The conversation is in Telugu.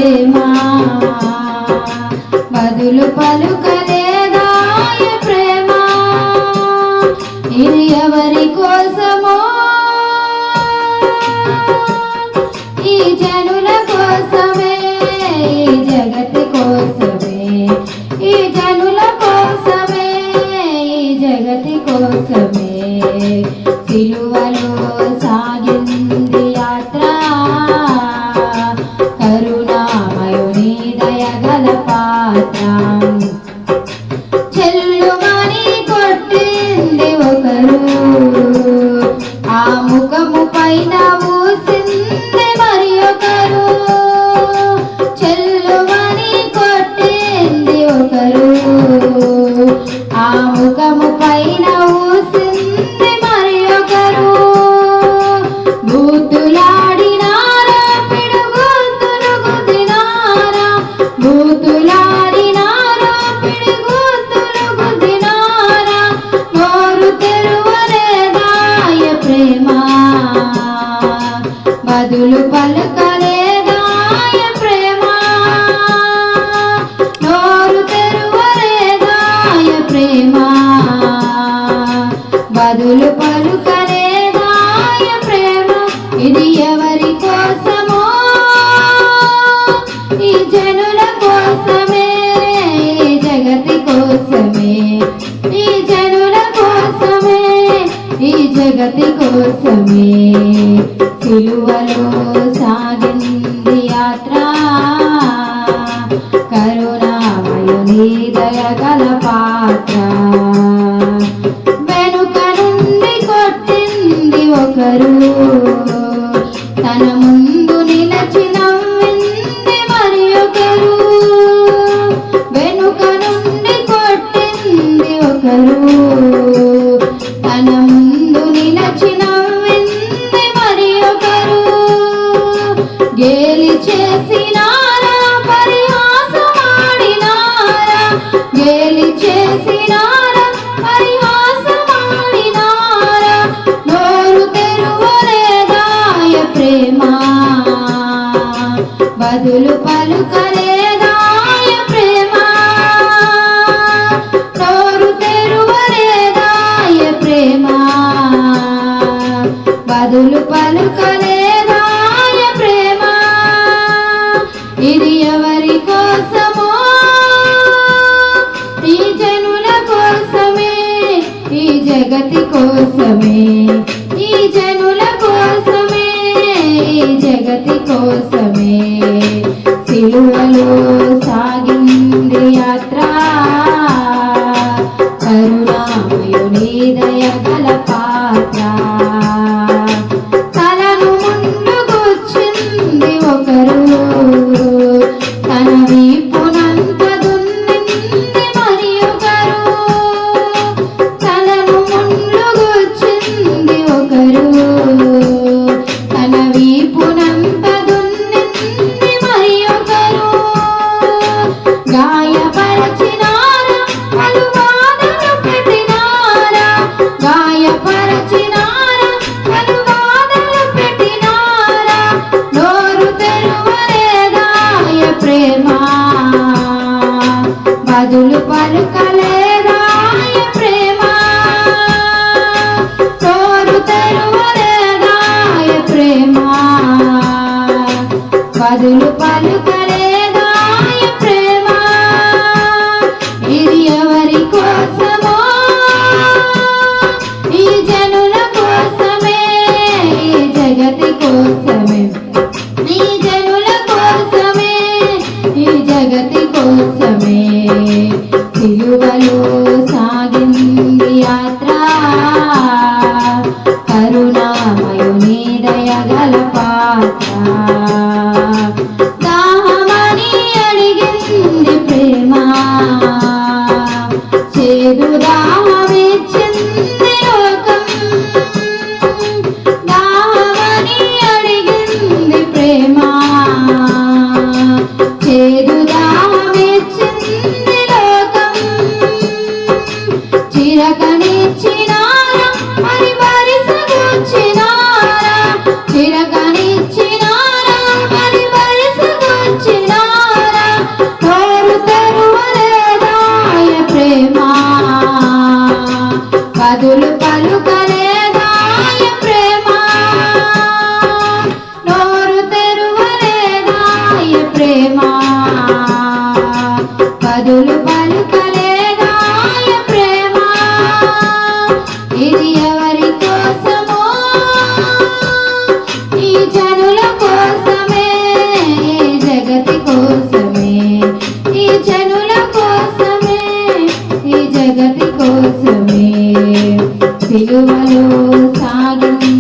ప్రేమ బదులు పలుకలేదాయ ప్రేమ ఇది ఎవరి కోసమో ఈ జనుల కోసమే ఈ జగతి కోసమే ఈ జనుల కోసమే ఈ జగతి కోసమే సిలువలో సాగింది యాత్ర కరుణామయుని దయగల పాత్ర చెల్లుమని కొట్టింది ఒకరు ఆ ముఖము పైన ఊసింది మరి ఒకరు చెల్లుమని కొట్టింది ఒకరు ఆ ముఖము పైన ఊసింది మరి ఒకరు బూతులాడినారా పిడుగుతులు గుద్దినారా బూతులాడినారా పిడుగుతులు గుద్దినారా నోరు తెరువలేదాయ ప్రేమ బదులు పలకలేదాయ ప్రేమ నోరు తెరువలేదాయ ప్రేమ బదులు పలుకలేదాయ ప్రేమ ఇది ఎవరి కోసమో ఈ జనుల కోసమే ఈ జగతి కోసమే ఈ జనుల కోసమే ఈ జగతి కోసమే సిలువలో సాగింది యాత్ర కరుణామయుని దయగల పాత్ర వెనుక నుండి కొట్టింది ఒకరు తన ముందు నిలచి నవ్వింది మరి ఒకరు వెనుక నుండి కొట్టింది ఒకరు తన ముందు నిలచి నవ్వింది మరి ఒకరు గేలి చేసినారా పరిహాసమాడినారా గేలి చేసినారా పరిహాసమాడినారా నోరు తెరువలేదాయ ప్రేమ బదులు పలుకలేదాయ ప్రేమ నోరు తెరువలేదాయ ప్రేమ బదులు పలుకలేదాయ ప్రేమ ఇది ఎవరి కోసమో ఈ జనుల కోసమే ఈ జగతి కోసమే ఈ జనుల కోసమే ఈ జగతి కోసమే సిలువలో సాగింది యాత్ర కరుణామయుని దయగల పాత్ర తలను ముందు గుచ్చింది ఒకరు తన వీపునంత దున్నింది మరి ఒకరు తలను ముందు గుచ్చింది ఒకరు తన వీపునంత దున్నింది మరి ఒకరు గాయపరచినారా పలు బాధలు పెట్టినారా గాయపరచినారా పలు బాధలు పెట్టినారా నోరు తెరువలేదాయ ప్రేమ బదులు పలుకలేదాయ ప్రేమ నోరు తెరువలేదాయ ప్రేమ బదులు పలుకలేదాయ ప్రేమ ఇది ఎవరి కోసమో ఈ జనుల కోసమే ఈ జగతి కోసమే ఈ జనుల కోసమే ఈ జగతి కోసమే సిలువలో సాగింది యాత్ర కరుణామయుని దయగల పాత్ర దాహమని అడిగింది ప్రేమ చేదు దాహమిచ్చింది లోకం దాహమని అడిగింది ప్రేమ చేదు దాహమిచ్చింది లోకం చిరకనిచ్చినారా మరి బరిసగుచ్చినారా చిరకనిచ్చినారా సిలువలో సాగింది